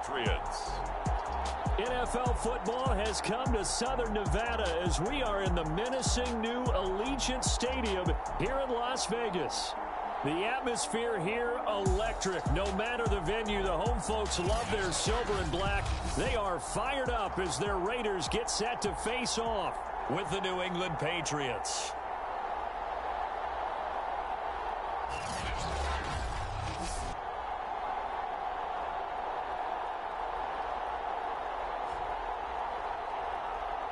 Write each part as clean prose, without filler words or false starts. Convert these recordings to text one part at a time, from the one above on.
Patriots. NFL football has come to Southern Nevada as we are in the menacing new Allegiant Stadium here in Las Vegas. The atmosphere here, electric. No matter the venue, the home folks love their silver and black. They are fired up as their Raiders get set to face off with the New England Patriots.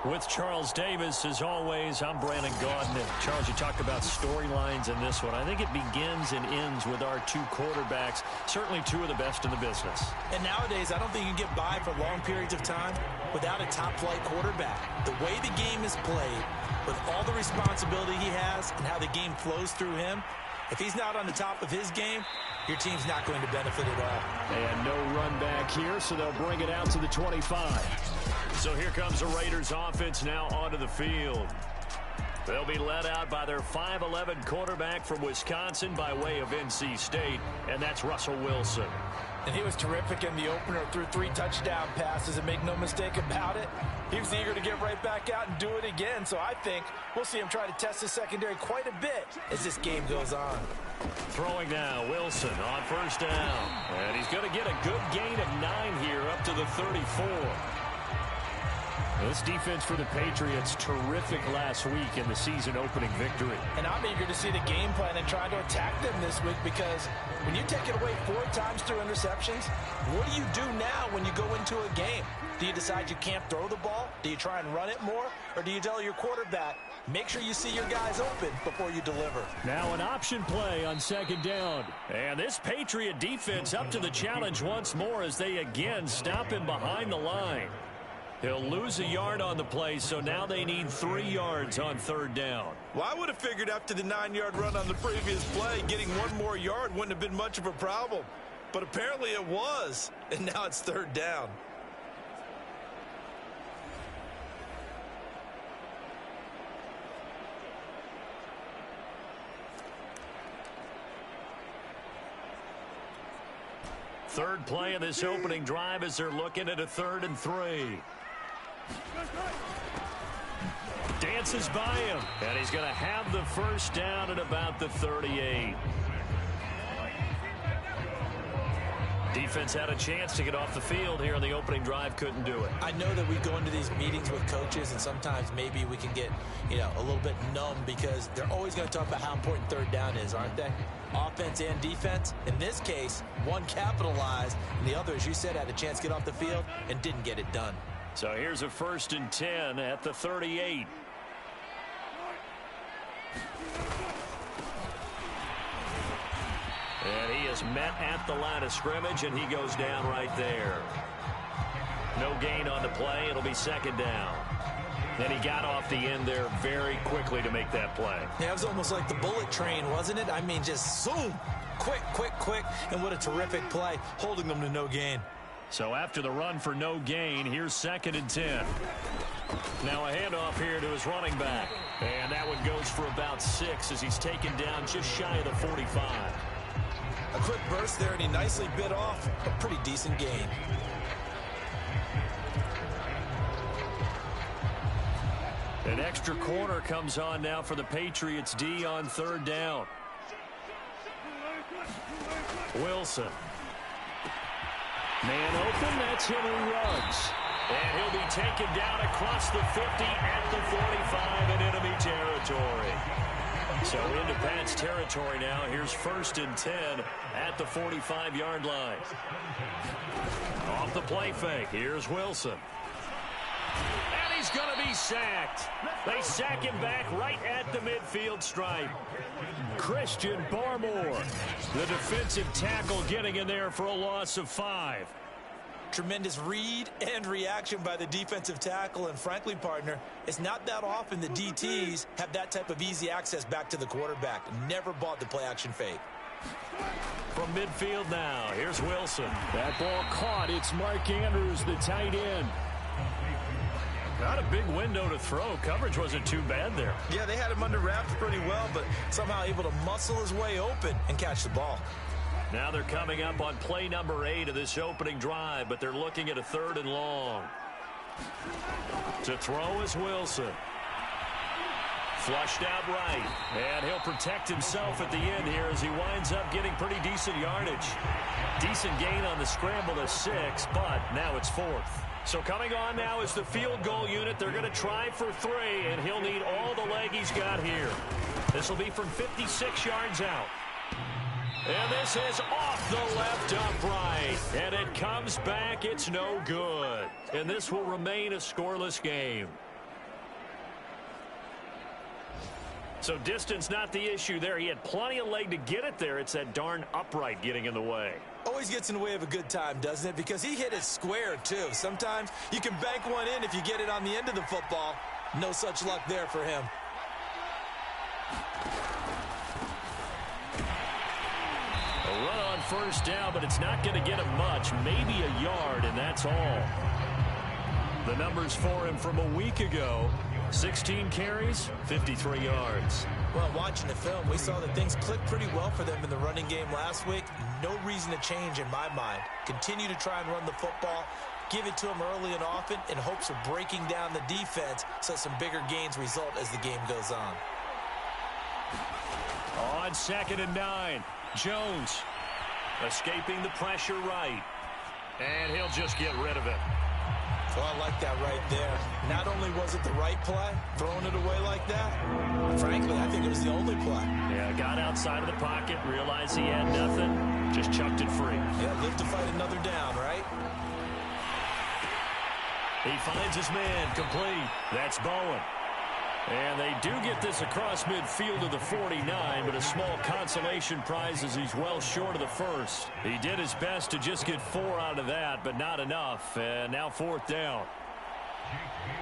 With Charles Davis, as always, I'm Brandon Gaudin. And Charles, you talk about storylines in this one. I think it begins and ends with our two quarterbacks, certainly two of the best in the business. And nowadays, I don't think you can get by for long periods of time without a top-flight quarterback. The way the game is played, with all the responsibility he has and how the game flows through him, if he's not on the top of his game, your team's not going to benefit at all. And no run back here, so they'll bring it out to the 25. So here comes the Raiders offense now onto the field. They'll be led out by their 5'11" quarterback from Wisconsin by way of NC State, and that's Russell Wilson. And he was terrific in the opener, threw 3 touchdown passes, and make no mistake about it, he was eager to get right back out and do it again. So I think we'll see him try to test his secondary quite a bit as this game goes on. Throwing now, Wilson on first down. And he's going to get a good gain of 9 here up to the 34. This defense for the Patriots, terrific last week in the season-opening victory. And I'm eager to see the game plan and try to attack them this week, because when you take it away 4 times through interceptions, what do you do now when you go into a game? Do you decide you can't throw the ball? Do you try and run it more? Or do you tell your quarterback, make sure you see your guys open before you deliver? Now an option play on second down. And this Patriot defense up to the challenge once more as they again stop him behind the line. He'll lose a yard on the play, so now they need 3 yards on third down. Well, I would have figured after the 9-yard run on the previous play, getting 1 more yard wouldn't have been much of a problem. But apparently it was, and now it's third down. Third play of this opening drive as they're looking at a 3rd and 3. Dances by him, and he's going to have the first down at about the 38. Defense had a chance to get off the field here in the opening drive, couldn't do it. I know that we go into these meetings with coaches, and sometimes maybe we can get, a little bit numb, because they're always going to talk about how important third down is, aren't they? Offense and defense. In this case, one capitalized, and the other, as you said, had a chance to get off the field and didn't get it done. So here's a 1st and 10 at the 38. And he is met at the line of scrimmage, and he goes down right there. No gain on the play. It'll be second down. And he got off the end there very quickly to make that play. Yeah, it was almost like the bullet train, wasn't it? I mean, just zoom. Quick, quick, quick. And what a terrific play, holding them to no gain. So after the run for no gain, here's 2nd and 10. Now a handoff here to his running back. And that one goes for about 6 as he's taken down just shy of the 45. A quick burst there, and he nicely bit off a pretty decent gain. An extra corner comes on now for the Patriots D on third down. Wilson. Man open, that's Henry Ruggs. And he'll be taken down across the 50 at the 45 in enemy territory. So into Pats territory now. Here's 1st and 10 at the 45-yard line. Off the play fake. Here's Wilson. And he's going to be sacked. They sack him back right at the midfield stripe. Christian Barmore, the defensive tackle, getting in there for a loss of 5. Tremendous read and reaction by the defensive tackle, and frankly, partner, it's not that often the DTs have that type of easy access back to the quarterback. Never bought the play-action fake. From midfield now, here's Wilson. That ball caught. It's Mark Andrews, the tight end. Not a big window to throw. Coverage wasn't too bad there. Yeah, they had him under wraps pretty well, but somehow able to muscle his way open and catch the ball. Now they're coming up on play number 8 of this opening drive, but they're looking at a 3rd and long. To throw is Wilson. Flushed out right, and he'll protect himself at the end here as he winds up getting pretty decent yardage. Decent gain on the scramble to 6, but now it's 4th. So coming on now is the field goal unit. They're going to try for 3, and he'll need all the leg he's got here. This will be from 56 yards out. And this is off the left upright, and it comes back. It's no good. And this will remain a scoreless game. So distance not the issue there. He had plenty of leg to get it there. It's that darn upright getting in the way. Always gets in the way of a good time, doesn't it? Because he hit it square, too. Sometimes you can bank one in if you get it on the end of the football. No such luck there for him. A run on first down, but it's not going to get him much. Maybe a yard, and that's all. The numbers for him from a week ago: 16 carries, 53 yards. Well, watching the film, we saw that things clicked pretty well for them in the running game last week. No reason to change in my mind. Continue to try and run the football, give it to them early and often in hopes of breaking down the defense so some bigger gains result as the game goes on. On 2nd and 9, Jones escaping the pressure right. And he'll just get rid of it. Well, I like that right there. Not only was it the right play, throwing it away like that, frankly, I think it was the only play. Yeah, got outside of the pocket, realized he had nothing, just chucked it free. Yeah, live to fight another down, right? He finds his man, complete. That's Bowen. And they do get this across midfield to the 49, but a small consolation prize as he's well short of the first. He did his best to just get 4 out of that, but not enough. And now 4th down.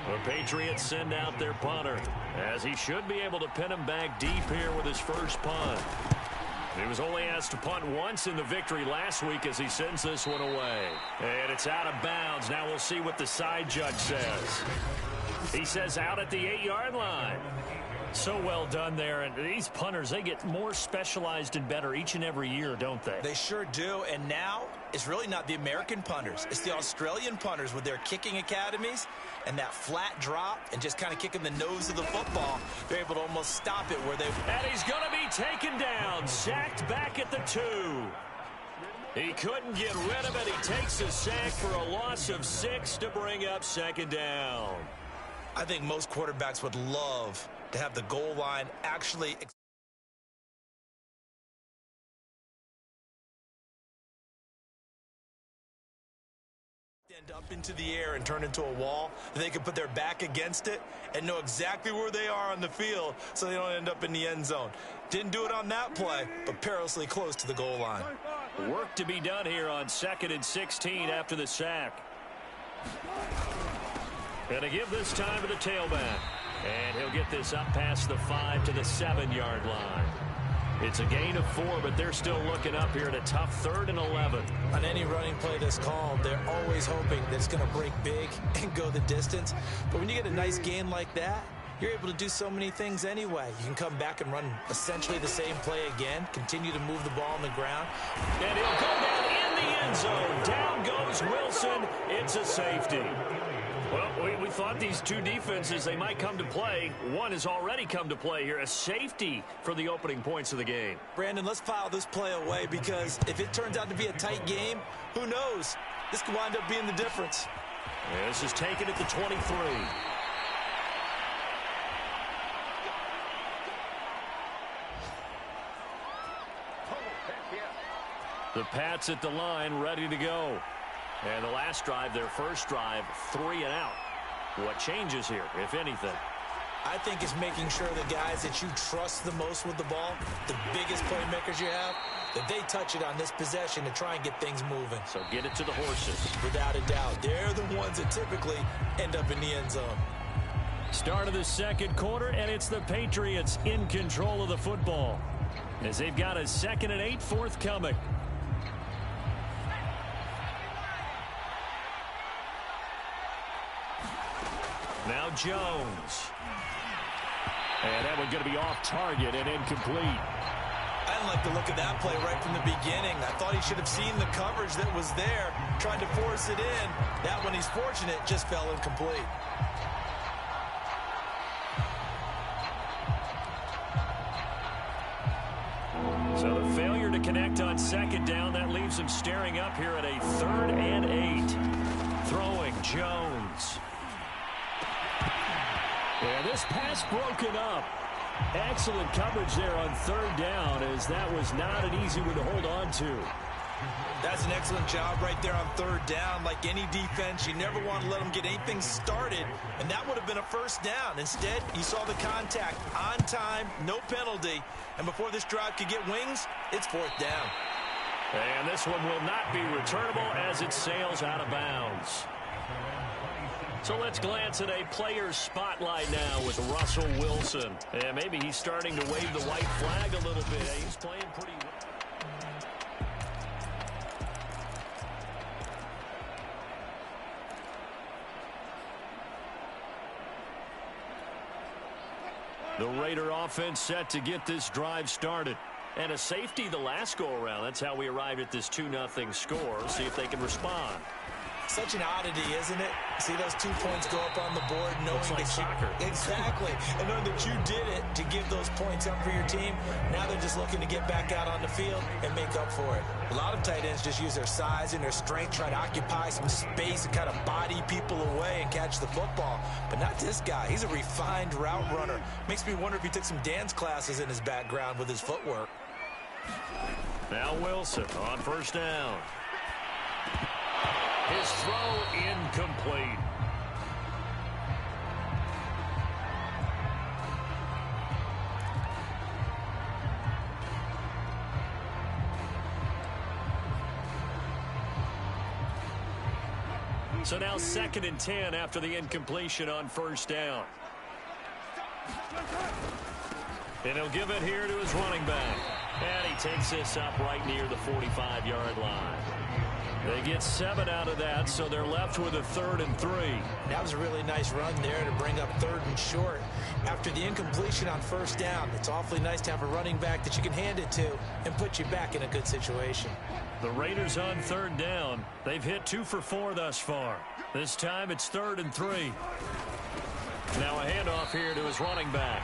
The Patriots send out their punter, as he should be able to pin him back deep here with his first punt. He was only asked to punt once in the victory last week as he sends this one away. And it's out of bounds. Now we'll see what the side judge says. He says out at the 8-yard line. So well done there. And these punters, they get more specialized and better each and every year, don't they? They sure do. And now it's really not the American punters. It's the Australian punters with their kicking academies and that flat drop and just kind of kicking the nose of the football. They're able to almost stop it where they... And he's going to be taken down, sacked back at the 2. He couldn't get rid of it. He takes a sack for a loss of 6 to bring up 2nd down. I think most quarterbacks would love to have the goal line actually extend up into the air and turn into a wall. They can put their back against it and know exactly where they are on the field so they don't end up in the end zone. Didn't do it on that play, but perilously close to the goal line. Work to be done here on 2nd and 16 after the sack. And to give this time to the tailback. And he'll get this up past the 5 to the 7-yard line. It's a gain of 4, but they're still looking up here at a tough 3rd and 11. On any running play that's called, they're always hoping that it's going to break big and go the distance. But when you get a nice gain like that, you're able to do so many things anyway. You can come back and run essentially the same play again, continue to move the ball on the ground. And he'll go down in the end zone. Down goes Wilson. It's a safety. Well, we thought these two defenses, they might come to play. One has already come to play here. A safety for the opening points of the game. Brandon, let's file this play away because if it turns out to be a tight game, who knows? This could wind up being the difference. Yeah, this is taken at the 23. The Pats at the line, ready to go. And the last drive, their first drive, 3 and out. What changes here, if anything? I think it's making sure the guys that you trust the most with the ball, the biggest playmakers you have, that they touch it on this possession to try and get things moving. So get it to the horses. Without a doubt. They're the ones that typically end up in the end zone. Start of the second quarter, and it's the Patriots in control of the football as they've got a 2nd and 8 forthcoming. Now Jones. And that one's going to be off target and incomplete. I I didn't like the look of that play right from the beginning. I thought he should have seen the coverage that was there, tried to force it in. That one, he's fortunate, just fell incomplete. So the failure to connect on second down, that leaves him staring up here at a 3rd and 8. Throwing Jones. Yeah, this pass broken up. Excellent coverage there on 3rd down, as that was not an easy one to hold on to. That's an excellent job right there on 3rd down. Like any defense, you never want to let them get anything started, and that would have been a 1st down. Instead, you saw the contact on time, no penalty, and before this drive could get wings, it's 4th down. And this one will not be returnable as it sails out of bounds. So let's glance at a player's spotlight now with Russell Wilson. And maybe he's starting to wave the white flag a little bit. He's playing pretty well. The Raider offense set to get this drive started. And a safety the last go-around. That's how we arrived at this 2-0 score. See if they can respond. Such an oddity, isn't it? See those 2 points go up on the board knowing Looks like that soccer. Exactly. And knowing that you did it to give those points up for your team. Now they're just looking to get back out on the field and make up for it. A lot of tight ends just use their size and their strength, try to occupy some space and kind of body people away and catch the football. But not this guy. He's a refined route runner. Makes me wonder if he took some dance classes in his background with his footwork. Now Wilson on 1st down. His throw incomplete. So now 2nd and 10 after the incompletion on 1st down. And he'll give it here to his running back. And he takes this up right near the 45-yard line. They get 7 out of that, so they're left with a 3rd and 3. That was a really nice run there to bring up 3rd and short. After the incompletion on 1st down, it's awfully nice to have a running back that you can hand it to and put you back in a good situation. The Raiders on 3rd down. They've hit 2 for 4 thus far. This time it's 3rd and 3. Now a handoff here to his running back.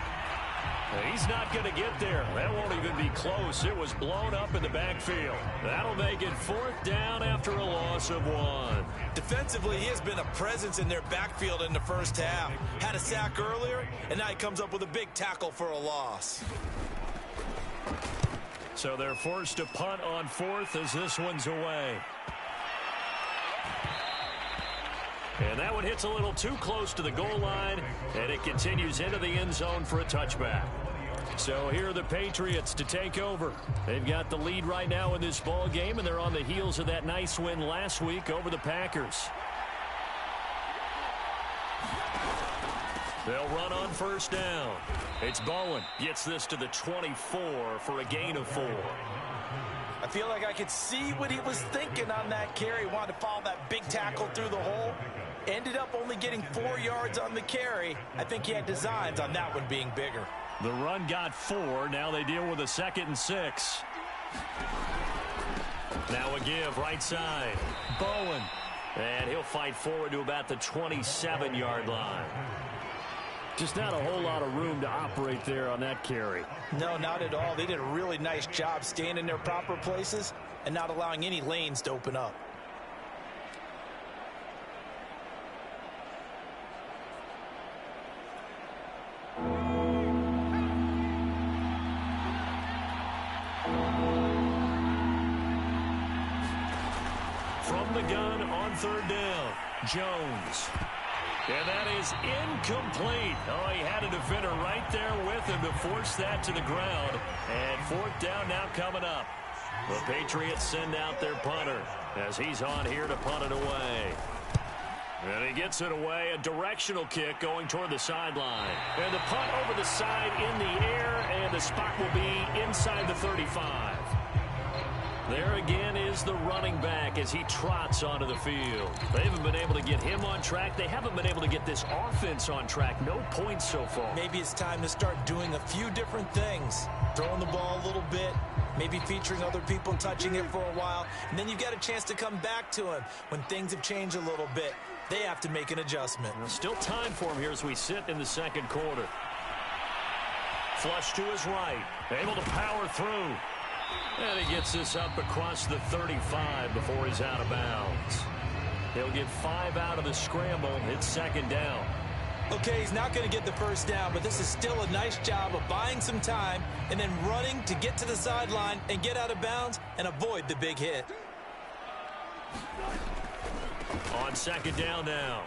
He's not going to get there. That won't even be close. It was blown up in the backfield. That'll make it 4th down after a loss of 1. Defensively, he has been a presence in their backfield in the 1st half. Had a sack earlier, and now he comes up with a big tackle for a loss. So they're forced to punt on 4th as this one's away. And that one hits a little too close to the goal line, and it continues into the end zone for a touchback. So here are the Patriots to take over. They've got the lead right now in this ball game, and they're on the heels of that nice win last week over the Packers. They'll run on 1st down. It's Bowen. Gets this to the 24 for a gain of 4. I feel like I could see what he was thinking on that carry. Wanted to follow that big tackle through the hole. Ended up only getting 4 yards on the carry. I think he had designs on that one being bigger. The run got 4. Now they deal with a 2nd and 6. Now a give right side. Bowen. And he'll fight forward to about the 27-yard line. Just not a whole lot of room to operate there on that carry. No, not at all. They did a really nice job staying in their proper places and not allowing any lanes to open up. From the gun on 3rd down, Jones. And that is incomplete. Oh, he had a defender right there with him to force that to the ground. And 4th down now coming up. The Patriots send out their punter as he's on here to punt it away. And he gets it away, a directional kick going toward the sideline. And the punt over the side in the air, and the spot will be inside the 35. There again is the running back as he trots onto the field. They haven't been able to get him on track. They haven't been able to get this offense on track. No points so far. Maybe it's time to start doing a few different things. Throwing the ball a little bit, maybe featuring other people touching it for a while, and then you've got a chance to come back to him when things have changed a little bit. They have to make an adjustment. Still time for him here as we sit in the second quarter. Flush to his right. Able to power through. And he gets this up across the 35 before he's out of bounds. He'll get 5 out of the scramble. It's second down. Okay, he's not going to get the first down, but this is still a nice job of buying some time and then running to get to the sideline and get out of bounds and avoid the big hit. On second down now,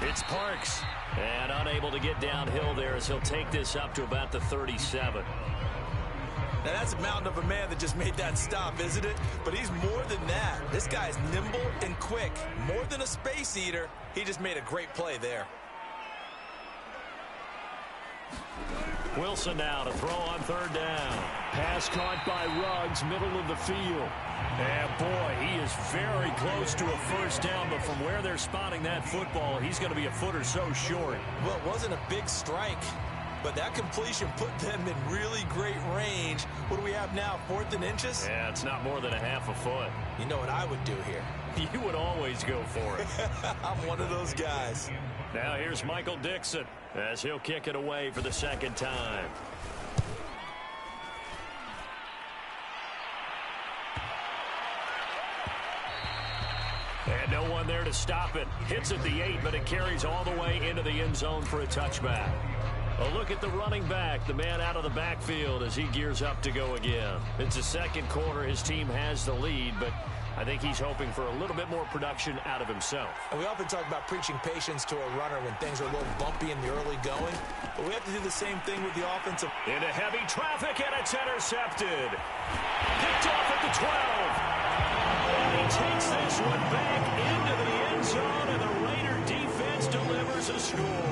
it's Parks. And unable to get downhill there as he'll take this up to about the 37. Now, that's a mountain of a man that just made that stop, isn't it? But he's more than that. This guy's nimble and quick. More than a space eater, he just made a great play there. Wilson now to throw on third down. Pass caught by Ruggs, middle of the field. And boy, he is very close to a first down, but from where they're spotting that football, he's going to be a foot or so short. Well, it wasn't a big strike, but that completion put them in really great range. What do we have now, 4th and inches? Yeah, it's not more than a half a foot. You know what I would do here? You would always go for it. I'm one of those guys. Now here's Michael Dixon as he'll kick it away for the second time. And no one there to stop it. Hits at the 8, but it carries all the way into the end zone for a touchback. A look at the running back, the man out of the backfield as he gears up to go again. It's the second quarter. His team has the lead, but I think he's hoping for a little bit more production out of himself. And we often talk about preaching patience to a runner when things are a little bumpy in the early going. But we have to do the same thing with the offensive. Into heavy traffic, and it's intercepted. Picked off at the 12. And he takes this one back into the end zone, and the Raider defense delivers a score.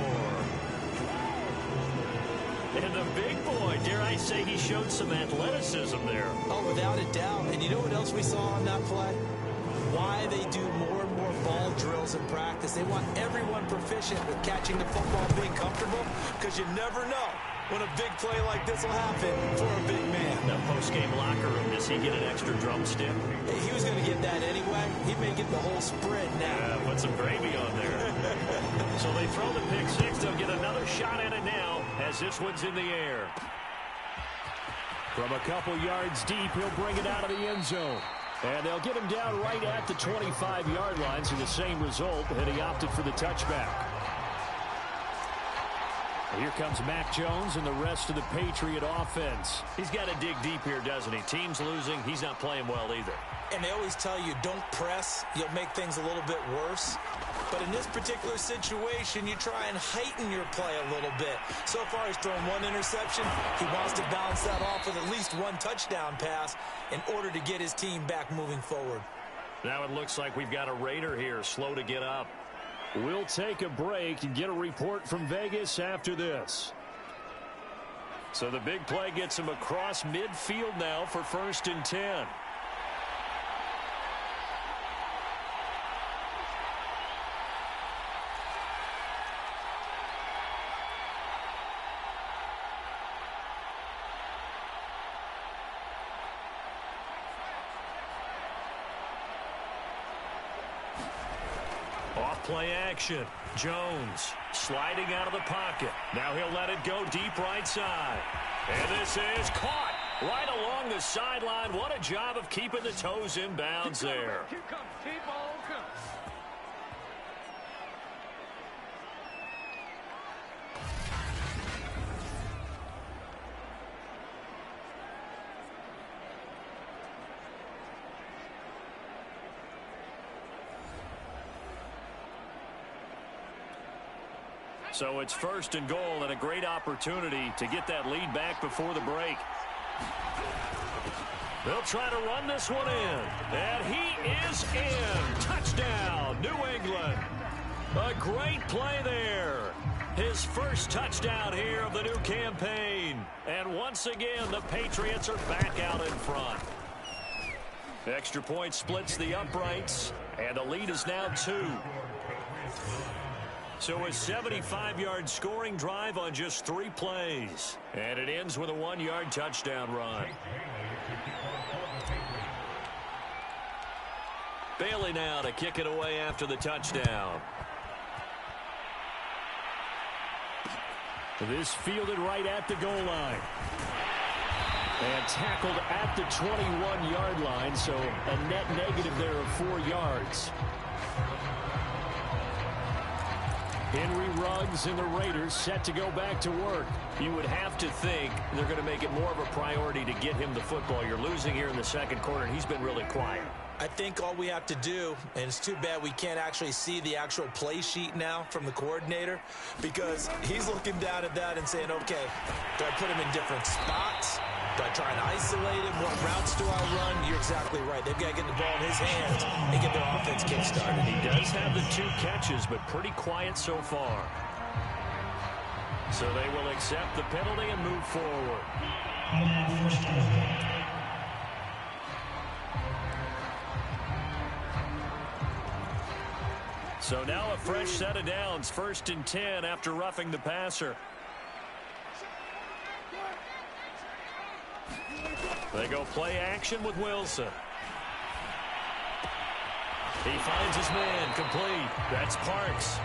And the big boy, dare I say, he showed some athleticism there. Oh, without a doubt. And you know what else we saw on that play? Why they do more and more ball drills in practice. They want everyone proficient with catching the football, being comfortable, because you never know when a big play like this will happen for a big man. The post-game locker room, does he get an extra drumstick? He was going to get that anyway. He may get the whole spread now. Yeah, put some gravy on there. So they throw the pick six. They'll get another shot at it now as this one's in the air. From a couple yards deep, he'll bring it out of the end zone. And they'll get him down right at the 25-yard line, so the same result, and he opted for the touchback. Here comes Mac Jones and the rest of the Patriot offense. He's got to dig deep here, doesn't he? Team's losing. He's not playing well either. And they always tell you, don't press. You'll make things a little bit worse. But in this particular situation, you try and heighten your play a little bit. So far, he's thrown one interception. He wants to balance that off with at least one touchdown pass in order to get his team back moving forward. Now it looks like we've got a Raider here, slow to get up. We'll take a break and get a report from Vegas after this. So the big play gets him across midfield now for 1st and 10. Play action. Jones sliding out of the pocket. Now he'll let it go deep right side. And this is caught right along the sideline. What a job of keeping the toes in bounds there. So it's 1st and goal and a great opportunity to get that lead back before the break. They'll try to run this one in. And he is in. Touchdown, New England. A great play there. His first touchdown here of the new campaign. And once again, the Patriots are back out in front. Extra point splits the uprights, and the lead is now 2. So a 75-yard scoring drive on just 3 plays. And it ends with a 1-yard touchdown run. Bailey now to kick it away after the touchdown. This fielded right at the goal line. And tackled at the 21-yard line, so a net negative there of 4 yards. Henry Ruggs and the Raiders set to go back to work. You would have to think they're going to make it more of a priority to get him the football. You're losing here in the second quarter, and he's been really quiet. I think all we have to do, and it's too bad we can't actually see the actual play sheet now from the coordinator, because he's looking down at that and saying, okay, do I put him in different spots? Do I try and isolate him? What routes do I run? You're exactly right. They've got to get the ball in his hands and get their offense kick-started. He does have the 2 catches, but pretty quiet so far. So they will accept the penalty and move forward. So now a fresh set of downs, 1st and 10 after roughing the passer. They go play action with Wilson. He finds his man, complete. That's Parks.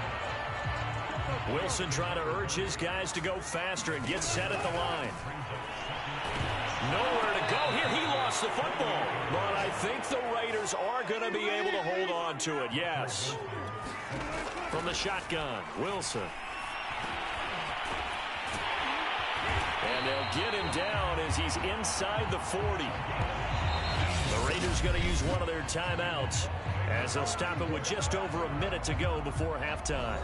Wilson trying to urge his guys to go faster and get set at the line. Nowhere to go here. He lost the football. But I think the Raiders are going to be able to hold on to it, yes. From the shotgun, Wilson. And they'll get him down as he's inside the 40. The Raiders going to use one of their timeouts as they'll stop it with just over a minute to go before halftime.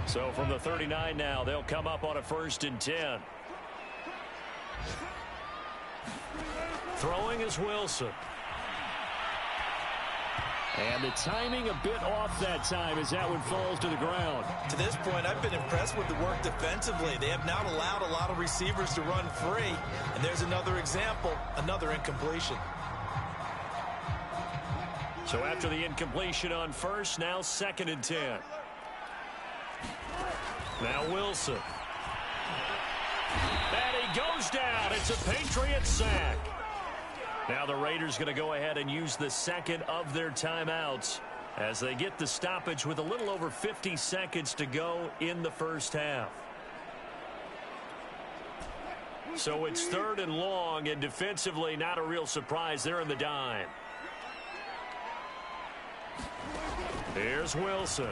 So from the 39 now, they'll come up on a 1st and 10. Throwing is Wilson. And the timing a bit off that time as that one falls to the ground. To this point, I've been impressed with the work defensively. They have not allowed a lot of receivers to run free. And there's another example, another incompletion. So after the incompletion on 1st, now 2nd and 10. Now Wilson. And he goes down. It's a Patriot sack. Now the Raiders going to go ahead and use the 2nd of their timeouts as they get the stoppage with a little over 50 seconds to go in the 1st half. So it's 3rd and long, and defensively not a real surprise. They're in the dime. Here's Wilson.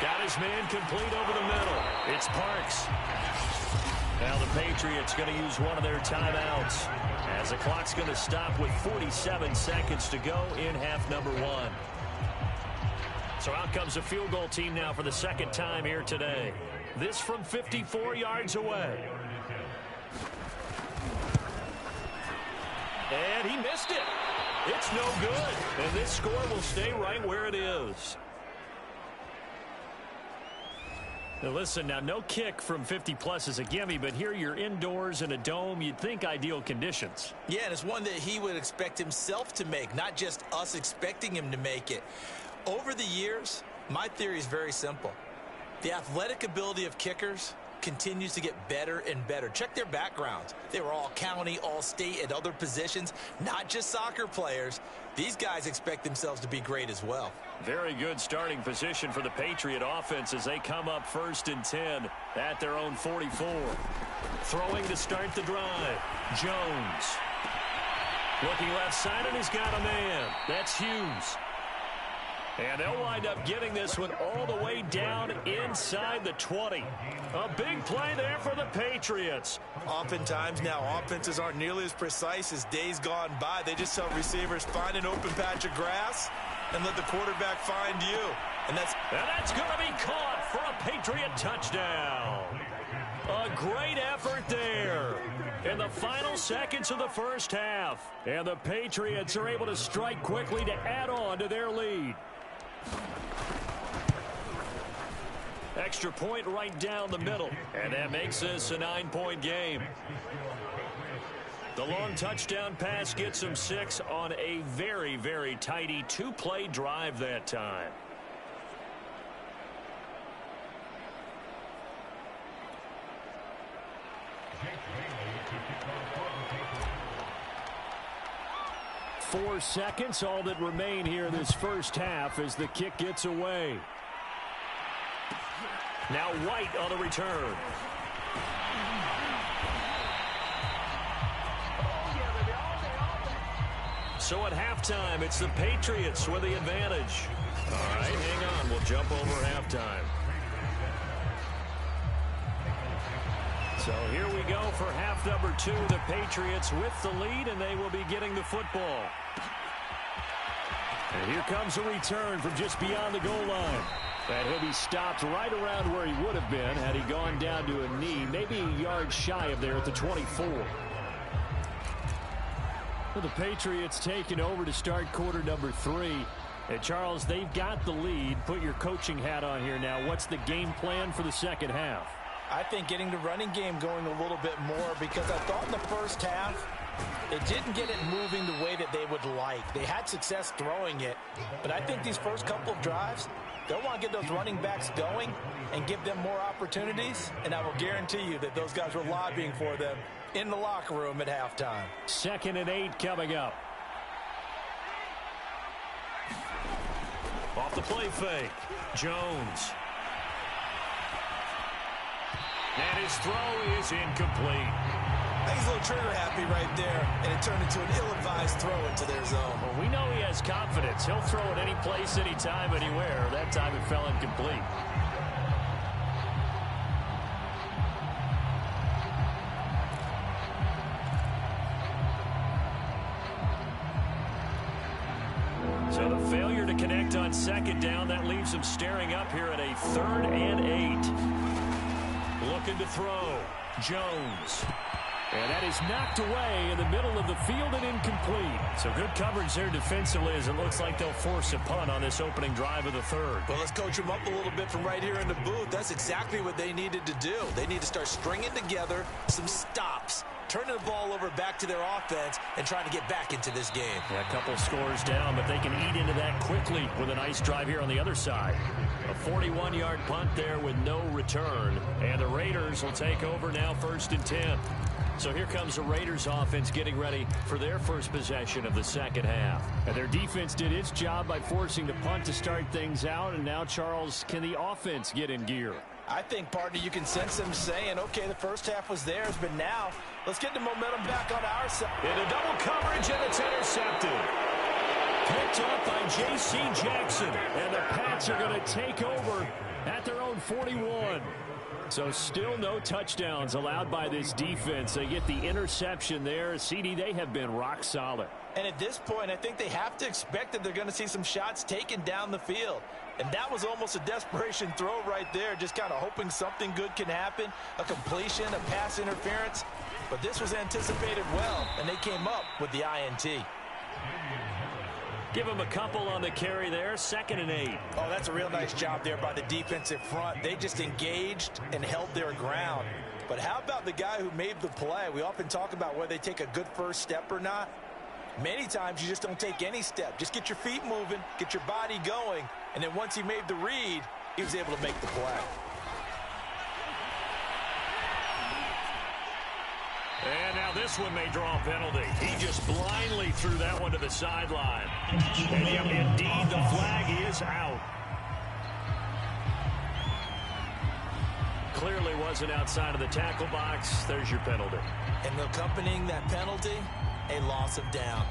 Got his man complete over the middle. It's Parks. Now the Patriots going to use one of their timeouts as the clock's going to stop with 47 seconds to go in half number 1. So out comes a field goal team now for the 2nd time here today. This from 54 yards away. And he missed it. It's no good. And this score will stay right where it is. Now listen, now no kick from 50-plus is a gimme, but here you're indoors in a dome. You'd think ideal conditions. Yeah, and it's one that he would expect himself to make, not just us expecting him to make it. Over the years, my theory is very simple. The athletic ability of kickers continues to get better and better. Check their backgrounds. They were all county, all state, at other positions, not just soccer players. These guys expect themselves to be great as well. Very good starting position for the Patriot offense as they come up 1st and 10 at their own 44. Throwing to start the drive. Jones. Looking left side, and he's got a man. That's Hughes. And they'll wind up getting this one all the way down inside the 20. A big play there for the Patriots. Oftentimes now, offenses aren't nearly as precise as days gone by. They just tell receivers, find an open patch of grass and let the quarterback find you. And that's going to be caught for a Patriot touchdown. A great effort there in the final seconds of the 1st half. And the Patriots are able to strike quickly to add on to their lead. Extra point right down the middle, and that makes this a 9-point game. The long touchdown pass gets him 6 on a very, very tidy 2-play drive that time. Four seconds, all that remain here this first half as the kick gets away. Now White on the return. So at halftime, it's the Patriots with the advantage. All right, hang on. We'll jump over halftime. So here we go for half number 2. The Patriots with the lead, and they will be getting the football. And here comes a return from just beyond the goal line. And he'll be stopped right around where he would have been had he gone down to a knee, maybe a yard shy of there at the 24. Well, the Patriots taking over to start quarter number 3. And Charles, they've got the lead. Put your coaching hat on here now. What's the game plan for the second half? I think getting the running game going a little bit more, because I thought in the first half it didn't get it moving the way that they would like. They had success throwing it, but I think these first couple of drives, they'll want to get those running backs going and give them more opportunities, and I will guarantee you that those guys were lobbying for them in the locker room at halftime. 2nd and 8 coming up. Off the play fake, Jones. And his throw is incomplete. I think he's a little trigger happy right there, and it turned into an ill-advised throw into their zone. Well, we know he has confidence. He'll throw it any place, anytime, anywhere. That time it fell incomplete. So the failure to connect on 2nd down, that leaves him staring up here at a 3rd and 8. Looking to throw, Jones. And that is knocked away in the middle of the field and incomplete. So good coverage there defensively as it looks like they'll force a punt on this opening drive of the 3rd. Well, let's coach them up a little bit from right here in the booth. That's exactly what they needed to do. They need to start stringing together some stops, turning the ball over back to their offense, and trying to get back into this game. Yeah, a couple scores down, but they can eat into that quickly with a nice drive here on the other side. A 41-yard punt there with no return. And the Raiders will take over now 1st and 10. So here comes the Raiders offense getting ready for their first possession of the second half. And their defense did its job by forcing the punt to start things out. And now, Charles, can the offense get in gear? I think, partner, you can sense them saying, okay, the first half was theirs, but now let's get the momentum back on our side. Into double coverage, and it's intercepted. Picked up by J.C. Jackson. And the Pats are going to take over at their own 41. So still no touchdowns allowed by this defense. They get the interception there. CD, they have been rock solid. And at this point, I think they have to expect that they're going to see some shots taken down the field. And that was almost a desperation throw right there, just kind of hoping something good can happen, a completion, a pass interference. But this was anticipated well, and they came up with the INT. Give him a couple on the carry there. 2nd and 8. Oh, that's a real nice job there by the defensive front. They just engaged and held their ground. But how about the guy who made the play? We often talk about whether they take a good first step or not. Many times you just don't take any step. Just get your feet moving, get your body going, and then once he made the read, he was able to make the play. And now this one may draw a penalty. He just blindly threw that one to the sideline. And yep, indeed, the flag is out. Clearly wasn't outside of the tackle box. There's your penalty. And accompanying that penalty, a loss of down.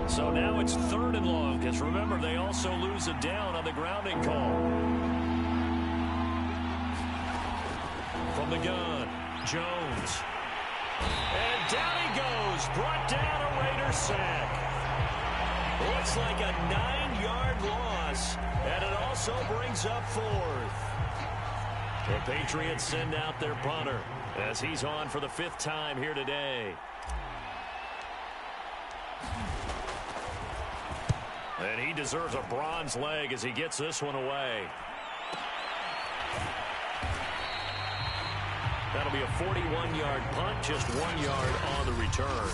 So now it's 3rd and long, because remember, they also lose a down on the grounding call. From the gun, Jones. And down he goes, brought down a Raider sack. Looks like a 9-yard loss, and it also brings up 4th. The Patriots send out their punter as he's on for the 5th time here today. And he deserves a bronze leg as he gets this one away. That'll be a 41-yard punt, just 1 yard on the return.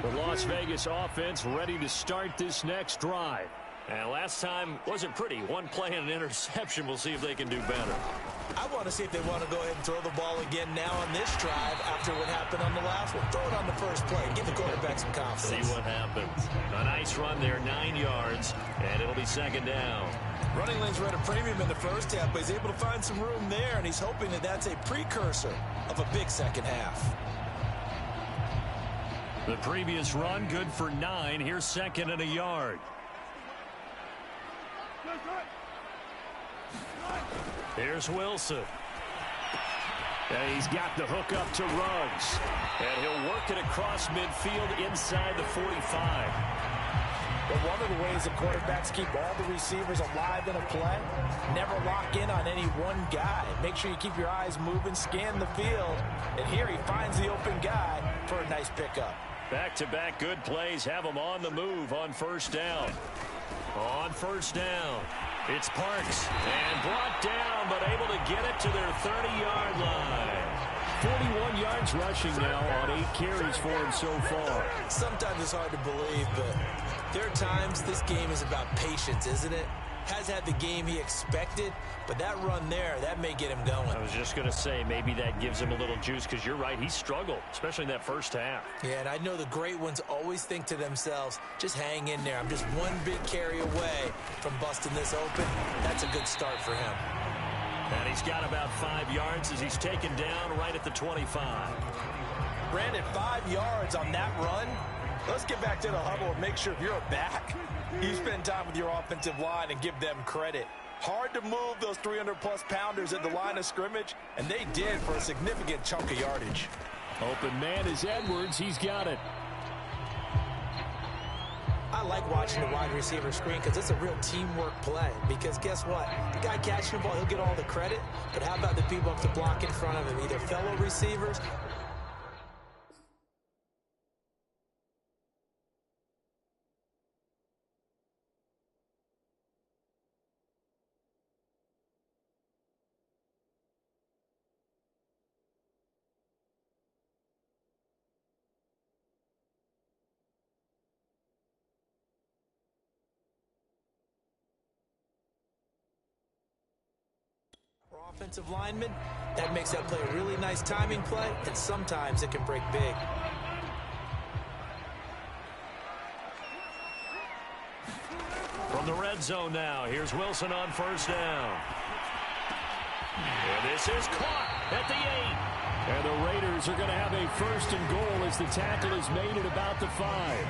The Las Vegas offense ready to start this next drive. And last time wasn't pretty. One play and an interception. We'll see if they can do better. I want to see if they want to go ahead and throw the ball again now on this drive after what happened on the last one. Throw it on the first play. Give the quarterback some confidence. See what happens. A nice run there, 9 yards, and it'll be second down. Running lanes were at a premium in the first half, but he's able to find some room there, and he's hoping that that's a precursor of a big second half. The previous run good for 9. Here's second and a yard. Here's Wilson. And he's got the hook up to Ruggs. And he'll work it across midfield inside the 45. But one of the ways the quarterbacks keep all the receivers alive in a play, never lock in on any one guy. Make sure you keep your eyes moving, scan the field. And here he finds the open guy for a nice pickup. Back-to-back good plays have them on the move on first down. On first down, it's Parks. And brought down, but able to get it to their 30-yard line. 41 yards rushing now on 8 carries for him so far. Sometimes it's hard to believe, but there are times this game is about patience, isn't it? Has had the game he expected, but that run there, that may get him going. I was just going to say, maybe that gives him a little juice, because you're right, he struggled, especially in that first half. Yeah, and I know the great ones always think to themselves, just hang in there. I'm just one big carry away from busting this open. That's a good start for him. And he's got about 5 yards as he's taken down right at the 25. Brandon, 5 yards on that run. Let's get back to the huddle and make sure if you're a back, you spend time with your offensive line and give them credit. Hard to move those 300-plus pounders at the line of scrimmage, and they did for a significant chunk of yardage. Open man is Edwards. He's got it. I like watching the wide receiver screen because it's a real teamwork play. Because guess what? The guy catching the ball, he'll get all the credit. But how about the people up to block in front of him, either fellow receivers. Offensive lineman, that makes that play a really nice timing play, and sometimes it can break big. From the red zone now, here's Wilson on first down. And this is caught at the 8. And the Raiders are going to have a first and goal as the tackle is made at about the 5.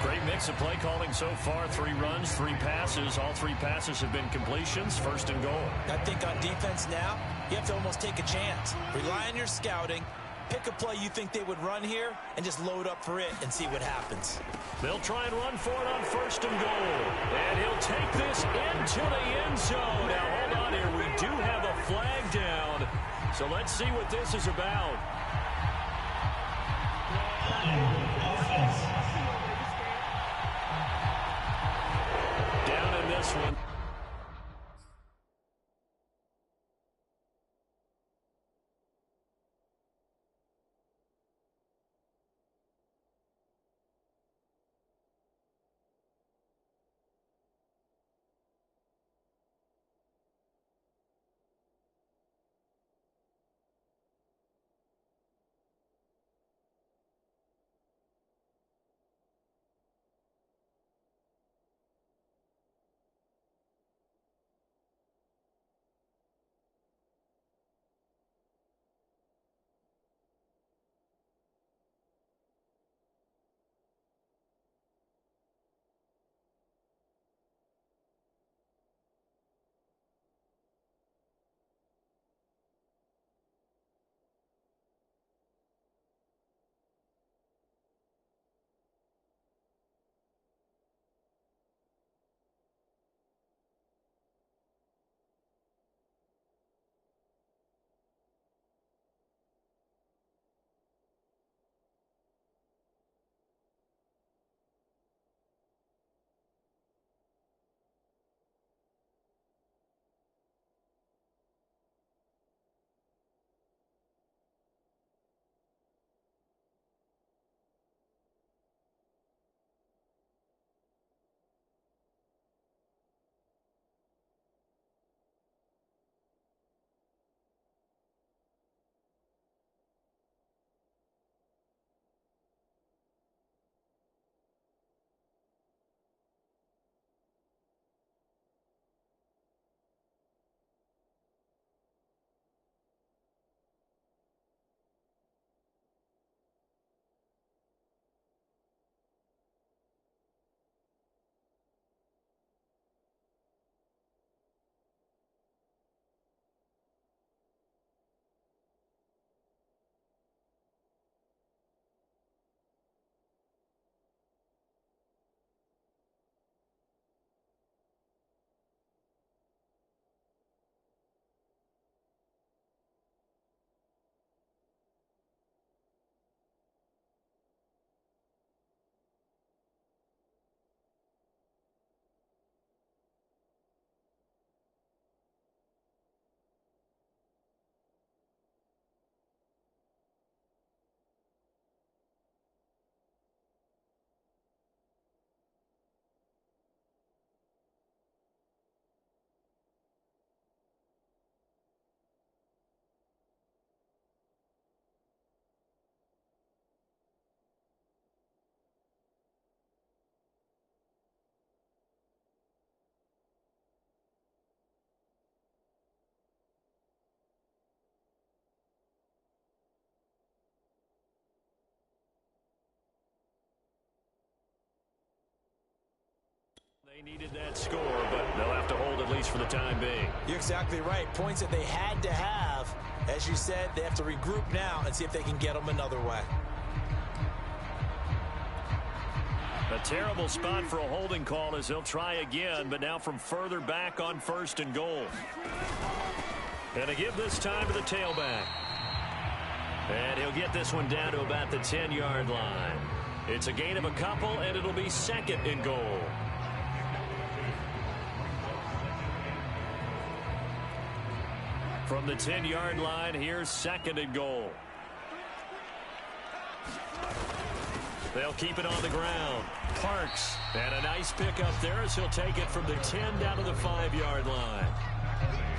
Great mix of play calling so far. 3 runs, 3 passes. All 3 passes have been completions. First and goal. I think on defense now, you have to almost take a chance. Rely on your scouting. Pick a play you think they would run here and just load up for it and see what happens. They'll try and run for it on first and goal. And he'll take this into the end zone. Now, hold on here. We do have a flag down. So let's see what this is about. Down in this one. They needed that score, but they'll have to hold at least for the time being. You're exactly right. Points that they had to have. As you said, they have to regroup now and see if they can get them another way. A terrible spot for a holding call as he'll try again, but now from further back on 1st and goal. And to give this time to the tailback. And he'll get this one down to about the 10-yard line. It's a gain of a couple, and it'll be 2nd and goal. From the 10-yard line, here's 2nd and goal. They'll keep it on the ground. Parks, and a nice pickup there as he'll take it from the 10 down to the 5-yard line.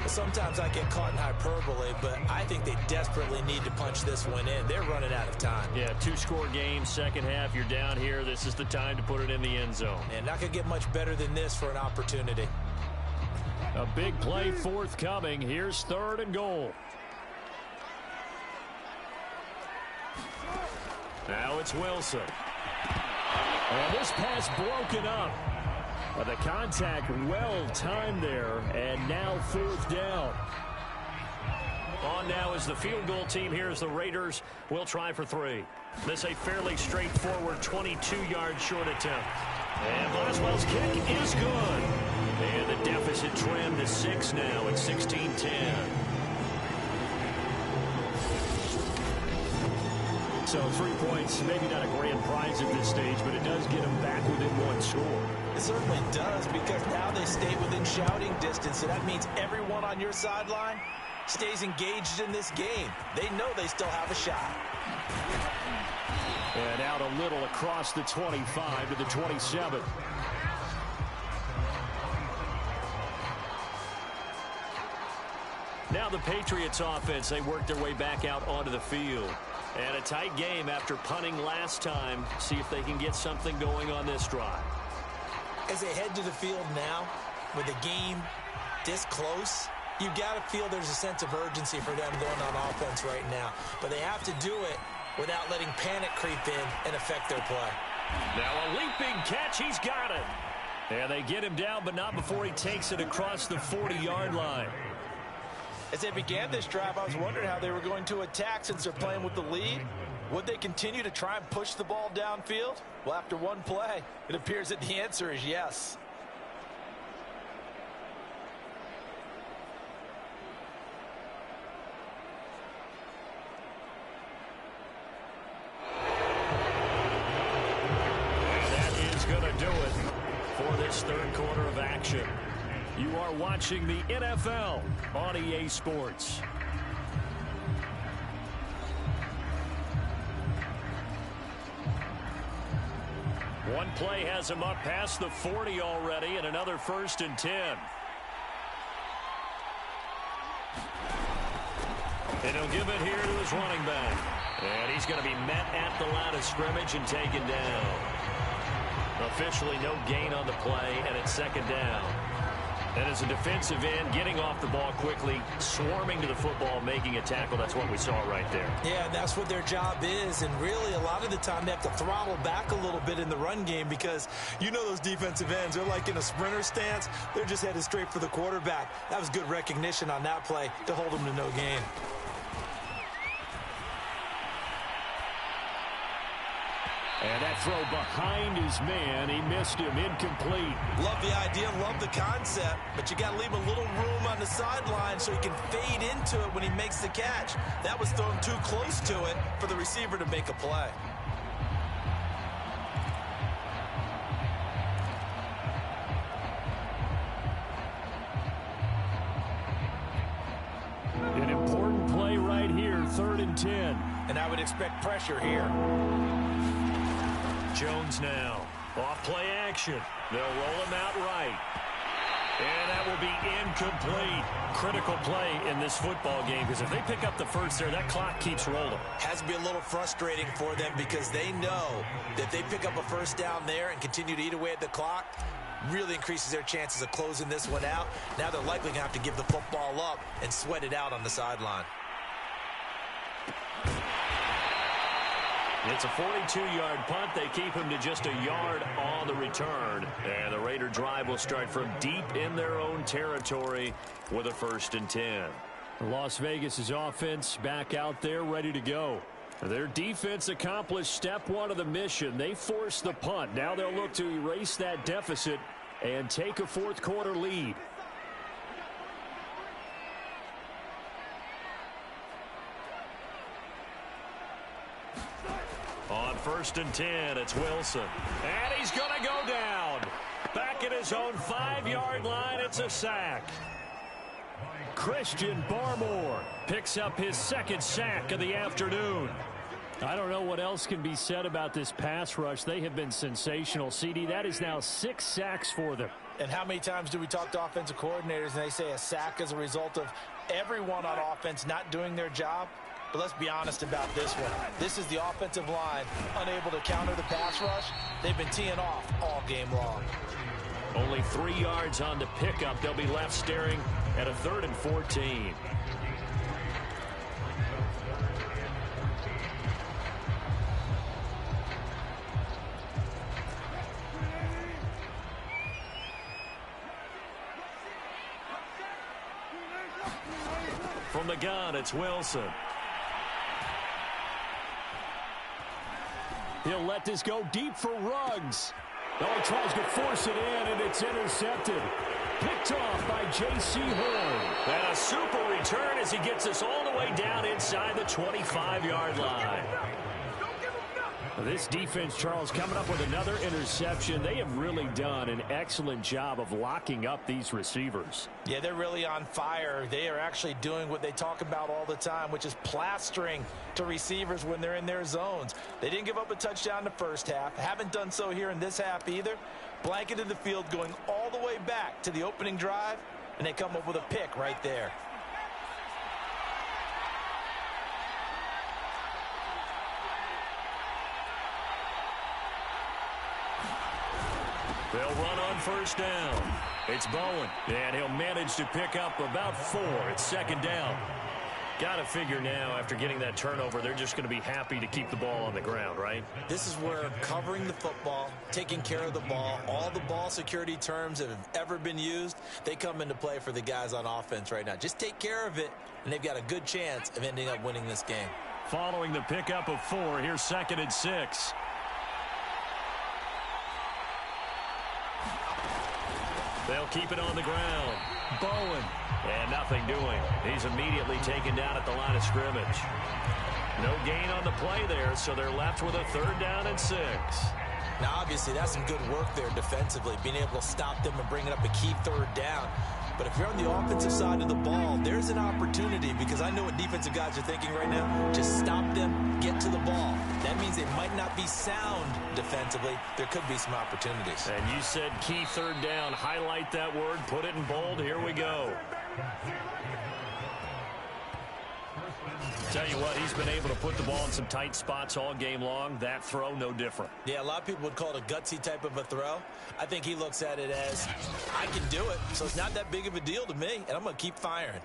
Sometimes I get caught in hyperbole, but I think they desperately need to punch this one in. They're running out of time. Yeah, 2-score game, second half. You're down here. This is the time to put it in the end zone. And not going to get much better than this for an opportunity. A big play forthcoming. Here's 3rd and goal. Now it's Wilson. And this pass broken up. The contact well timed there, and now 4th down. On now is the field goal team. Here's the Raiders. We'll try for 3. This a fairly straightforward 22-yard short attempt. And Boswell's kick is good. And the deficit trimmed to 6 now at 16-10. So 3 points, maybe not a grand prize at this stage, but it does get them back within 1 score. It certainly does, because now they stay within shouting distance, and that means everyone on your sideline stays engaged in this game. They know they still have a shot. And out a little across the 25 to the 27. Now the Patriots offense, they work their way back out onto the field. And a tight game after punting last time. See if they can get something going on this drive. As they head to the field now, with the game this close, you've got to feel there's a sense of urgency for them going on offense right now. But they have to do it without letting panic creep in and affect their play. Now a leaping catch. He's got it. And they get him down, but not before he takes it across the 40-yard line. As they began this drive, I was wondering how they were going to attack since they're playing with the lead. Would they continue to try and push the ball downfield? Well, after one play, it appears that the answer is yes. And that is going to do it for this 3rd quarter of action. You are watching the NFL on EA Sports. One play has him up past the 40 already, and another 1st and 10. And he'll give it here to his running back. And he's going to be met at the line of scrimmage and taken down. Officially no gain on the play, and it's 2nd down. And as a defensive end, getting off the ball quickly, swarming to the football, making a tackle, that's what we saw right there. Yeah, that's what their job is, and really a lot of the time they have to throttle back a little bit in the run game because you know those defensive ends, they're like in a sprinter stance. They're just headed straight for the quarterback. That was good recognition on that play to hold them to no gain. And that throw behind his man, he missed him, incomplete. Love the idea, love the concept, but you got to leave a little room on the sideline so he can fade into it when he makes the catch. That was thrown too close to it for the receiver to make a play. An important play right here, 3rd and 10. And I would expect pressure here. Jones now, off play action. They'll roll him out right. And that will be incomplete. Critical play in this football game because if they pick up the first there, that clock keeps rolling. Has to be a little frustrating for them because they know that they pick up a 1st down there and continue to eat away at the clock, really increases their chances of closing this one out. Now they're likely going to have to give the football up and sweat it out on the sideline. It's a 42-yard punt. They keep him to just a yard on the return. And the Raider drive will start from deep in their own territory with a 1st and 10. Las Vegas' offense back out there ready to go. Their defense accomplished step 1 of the mission. They forced the punt. Now they'll look to erase that deficit and take a 4th quarter lead. On 1st and 10, it's Wilson. And he's going to go down. Back at his own 5-yard line, it's a sack. Christian Barmore picks up his 2nd sack of the afternoon. I don't know what else can be said about this pass rush. They have been sensational, CD. That is now 6 sacks for them. And how many times do we talk to offensive coordinators and they say a sack is a result of everyone on offense not doing their job? But let's be honest about this one. This is the offensive line unable to counter the pass rush. They've been teeing off all game long. Only 3 yards on the pickup. They'll be left staring at a 3rd and 14. From the gun, it's Wilson. He'll let this go deep for Ruggs. Oh, he tries to force it in, and it's intercepted. Picked off by J.C. Horn. And a super return as he gets us all the way down inside the 25-yard line. This defense, Charles, coming up with another interception. They have really done an excellent job of locking up these receivers. Yeah, they're really on fire. They are actually doing what they talk about all the time, which is plastering to receivers when they're in their zones. They didn't give up a touchdown in the first half. Haven't done so here in this half either. Blanketed the field going all the way back to the opening drive, and they come up with a pick right there. They'll run on 1st down. It's Bowen, and he'll manage to pick up about 4. It's 2nd down. Got to figure now, after getting that turnover, they're just going to be happy to keep the ball on the ground, right? This is where covering the football, taking care of the ball, all the ball security terms that have ever been used, they come into play for the guys on offense right now. Just take care of it, and they've got a good chance of ending up winning this game. Following the pickup of 4, here's 2nd and 6. They'll keep it on the ground. Bowen. And nothing doing. He's immediately taken down at the line of scrimmage. No gain on the play there, so they're left with a 3rd down and 6. Now, obviously, that's some good work there defensively, being able to stop them and bring it up a key 3rd down. But if you're on the offensive side of the ball, there's an opportunity, because I know what defensive guys are thinking right now. Just stop them, get to the ball. That means they might not be sound defensively. There could be some opportunities. And you said key 3rd down. Highlight that word. Put it in bold. Here we go. Tell you what, he's been able to put the ball in some tight spots all game long. That throw, no different. Yeah, a lot of people would call it a gutsy type of a throw. I think he looks at it as, I can do it, so it's not that big of a deal to me, and I'm going to keep firing.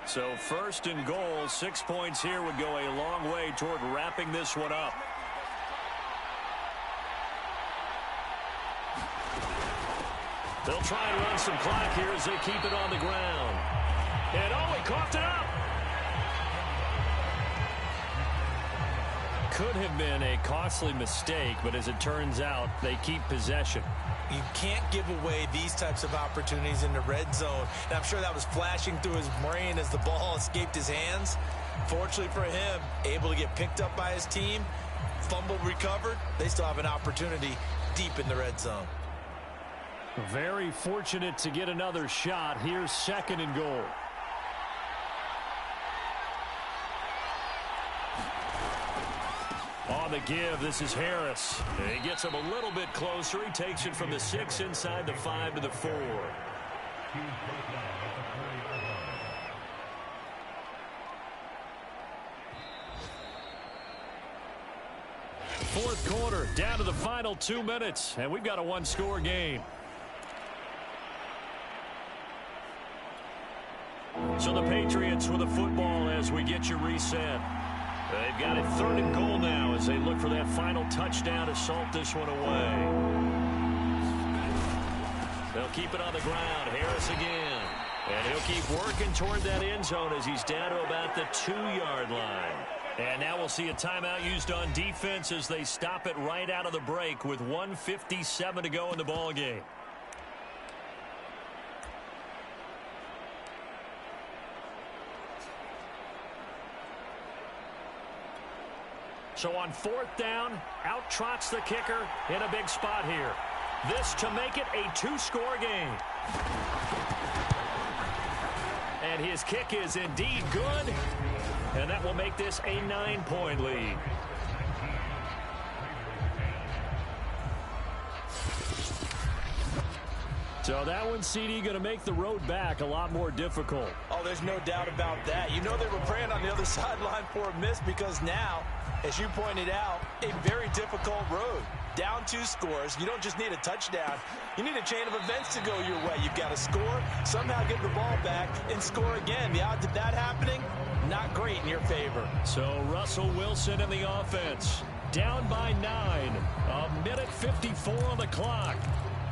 So 1st and goal, 6 points here would go a long way toward wrapping this one up. They'll try and run some clock here as they keep it on the ground. And oh, he coughed it up. Could have been a costly mistake, but as it turns out, they keep possession. You can't give away these types of opportunities in the red zone. And I'm sure that was flashing through his brain as the ball escaped his hands. Fortunately for him, able to get picked up by his team, fumble recovered. They still have an opportunity deep in the red zone. Very fortunate to get another shot. Here's 2nd and goal. On the give, this is Harris. He gets him a little bit closer. He takes it from the 6 inside the 5 to the 4. 4th quarter, down to the final 2 minutes, and we've got a 1-score game. So the Patriots with the football as we get you reset. They've got it 3rd and goal now as they look for that final touchdown to salt this one away. They'll keep it on the ground. Harris again. And he'll keep working toward that end zone as he's down to about the 2-yard line. And now we'll see a timeout used on defense as they stop it right out of the break with 1:57 to go in the ballgame. So on 4th down, out trots the kicker in a big spot here. This to make it a 2-score game. And his kick is indeed good. And that will make this a 9-point lead. So that one, CD, going to make the road back a lot more difficult. Oh, there's no doubt about that. You know they were praying on the other sideline for a miss because now, as you pointed out, a very difficult road. Down 2 scores. You don't just need a touchdown. You need a chain of events to go your way. You've got to score, somehow get the ball back, and score again. The odds of that happening, not great in your favor. So Russell Wilson in the offense. Down by 9. 1:54 on the clock.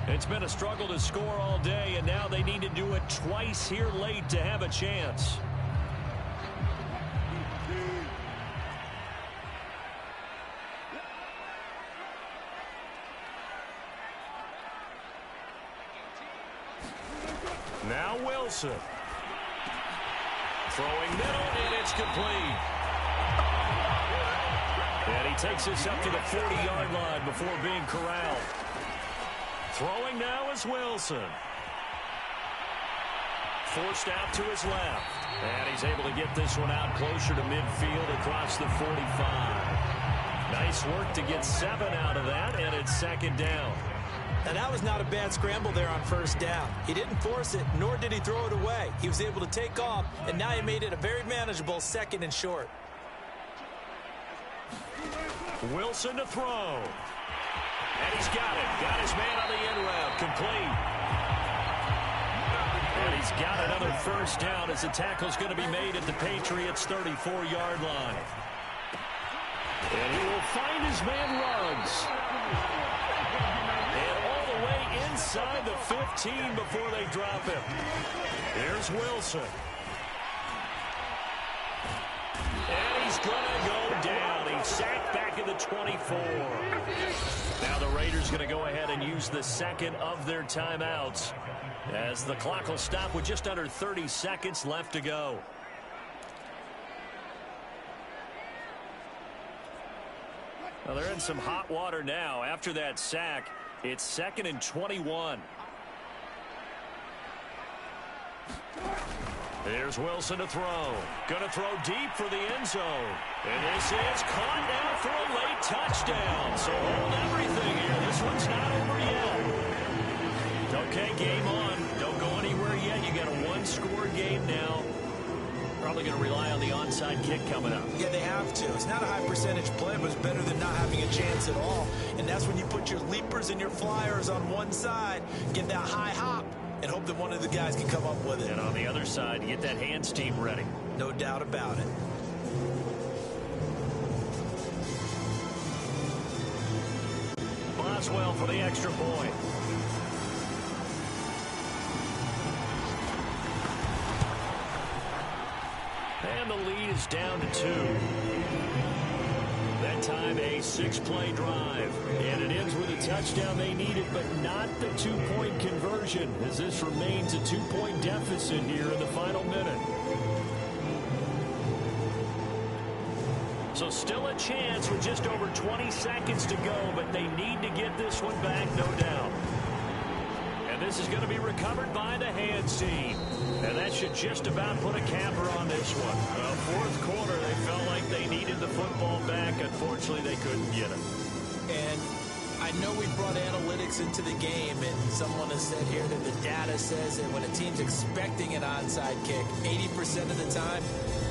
It's been a struggle to score all day, and now they need to do it twice here late to have a chance. Now Wilson. Throwing middle, and it's complete. And he takes this up to the 40-yard line before being corralled. Throwing now is Wilson. Forced out to his left. And he's able to get this one out closer to midfield across the 45. Nice work to get 7 out of that, and it's 2nd down. And that was not a bad scramble there on 1st down. He didn't force it, nor did he throw it away. He was able to take off, and now he made it a very manageable 2nd and short. Wilson to throw. And he's got it. Got his man on the end route. Complete. And he's got another 1st down as the tackle's going to be made at the Patriots' 34-yard line. And he will find his man Ruggs. And all the way inside the 15 before they drop him. Here's Wilson. And he's going to go down. He's sacked back in the 24. Now the Raiders going to go ahead and use the 2nd of their timeouts as the clock will stop with just under 30 seconds left to go. Well, they're in some hot water now. After that sack, it's 2nd and 21. There's Wilson to throw. Going to throw deep for the end zone. And this is caught now for a late touchdown. So hold everything here. This one's not over yet. Okay, game on. Don't go anywhere yet. You got a 1-score game now. Probably going to rely on the onside kick coming up. Yeah, they have to. It's not a high percentage play, but it's better than not having a chance at all. And that's when you put your leapers and your flyers on one side, get that high hop, and hope that one of the guys can come up with it. And on the other side, get that hands team ready. No doubt about it. Boswell for the extra point. And the lead is down to 2. That time a 6-play drive. And it ends with a touchdown they needed, but not the 2-point conversion, as this remains a 2-point deficit here in the final minute. So still a chance with just over 20 seconds to go, but they need to get this one back, no doubt. And this is going to be recovered by the hands team. And that should just about put a capper on this one. Well, fourth quarter, they felt like they needed the football back. Unfortunately, they couldn't get it. And I know we brought analytics into the game, and someone has said here that the data says that when a team's expecting an onside kick, 80% of the time,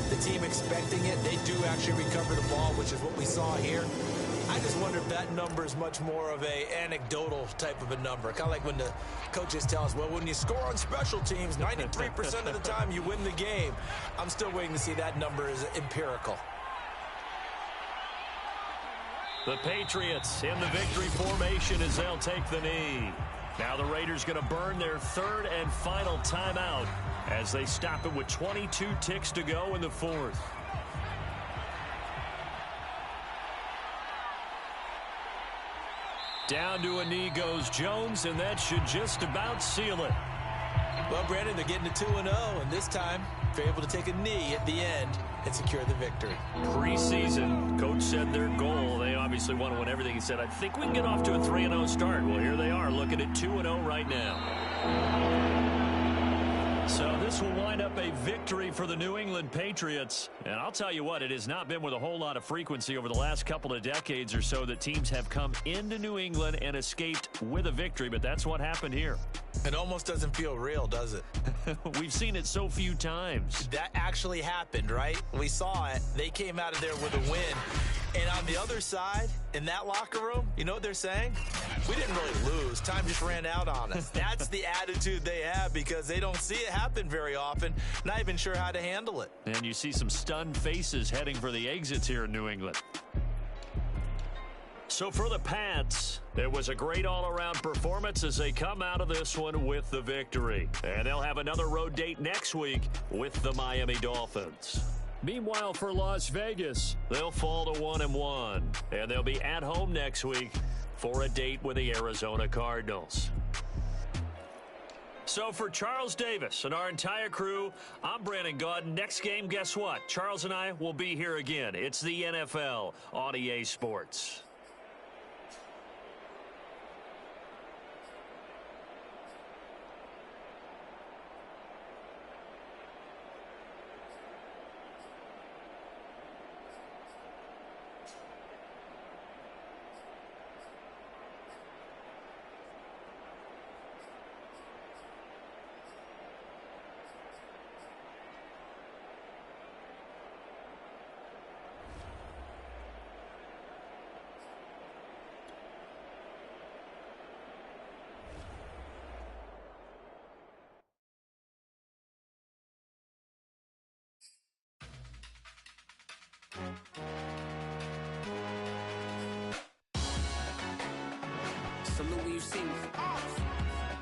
the team expecting it, they do actually recover the ball, which is what we saw here. I just wonder if that number is much more of a anecdotal type of a number. Kind of like when the coaches tell us, well, when you score on special teams, 93% of the time you win the game. I'm still waiting to see that number is empirical. The Patriots in the victory formation as they'll take the knee. Now the Raiders going to burn their third and final timeout as they stop it with 22 ticks to go in the fourth. Down to a knee goes Jones, and that should just about seal it. Well, Brandon, they're getting to 2-0, and this time they're able to take a knee at the end and secure the victory. Preseason, coach said their goal, they obviously want to win everything. He said, I think we can get off to a 3-0 start. Well, here they are looking at 2-0 right now. So this will wind up a victory for the New England Patriots. And I'll tell you what, it has not been with a whole lot of frequency over the last couple of decades or so that teams have come into New England and escaped with a victory, but that's what happened here. It almost doesn't feel real, does it? We've seen it so few times. That actually happened, right? We saw it. They came out of there with a win. And on the other side, in that locker room, you know what they're saying? We didn't really lose. Time just ran out on us. That's the attitude they have because they don't see it happen very often. Not even sure how to handle it. And you see some stunned faces heading for the exits here in New England. So for the Pats, it was a great all-around performance as they come out of this one with the victory. And they'll have another road date next week with the Miami Dolphins. Meanwhile, for Las Vegas, they'll fall to 1-1, and they'll be at home next week for a date with the Arizona Cardinals. So for Charles Davis and our entire crew, I'm Brandon Gaudin. Next game, guess what? Charles and I will be here again. It's the NFL on EA Sports. Salute when you see me.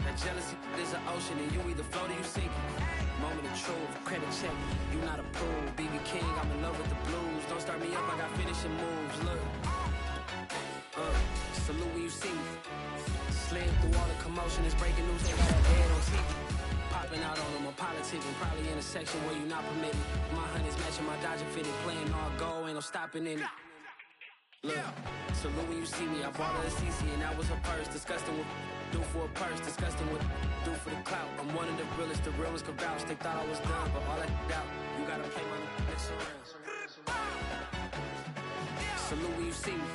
That jealousy is an ocean, and you either float or you sink. Moment of truth, credit check, you not approved. BB King, I'm in love with the blues. Don't start me up, I got finishing moves. Look, salute when you see me. Slid through all the commotion, it's breaking news. They got a head on TV. Popping out on them, I'm politicking. Probably in a section where you not permitted. My honey's matching my Dodger fitted. Playing all go, ain't no stopping in it. Look, salute when you see me. I bought her a CC and that was her purse. Disgusting with do for a purse. Disgusting with do for the clout. I'm one of the realest. The real ones could vouch. They thought I was done, but all I doubt. You gotta play my next around. Salute when you see me.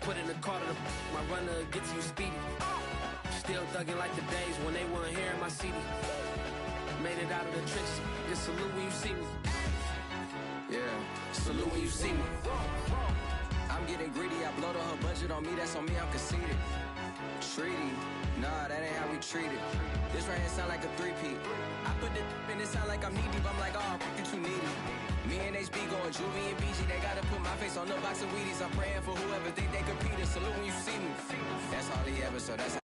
Put in the car to my runner gets you speedy. Still thugging like the days when they weren't here in my CD. Made it out of the trenches. Just salute when you see me. Yeah, salute when you see me. I'm getting greedy, I blowed on her budget on me, that's on me, I'm conceited. Treaty, nah, that ain't how we treat it. This right here sound like a three-peat. I put the in it sound like I'm knee-deep, I'm like, oh, you too needy. Me and HB going Juvie and BG, they gotta put my face on the box of Wheaties. I'm praying for whoever think they competed. Salute when you see me. That's all he ever, so that's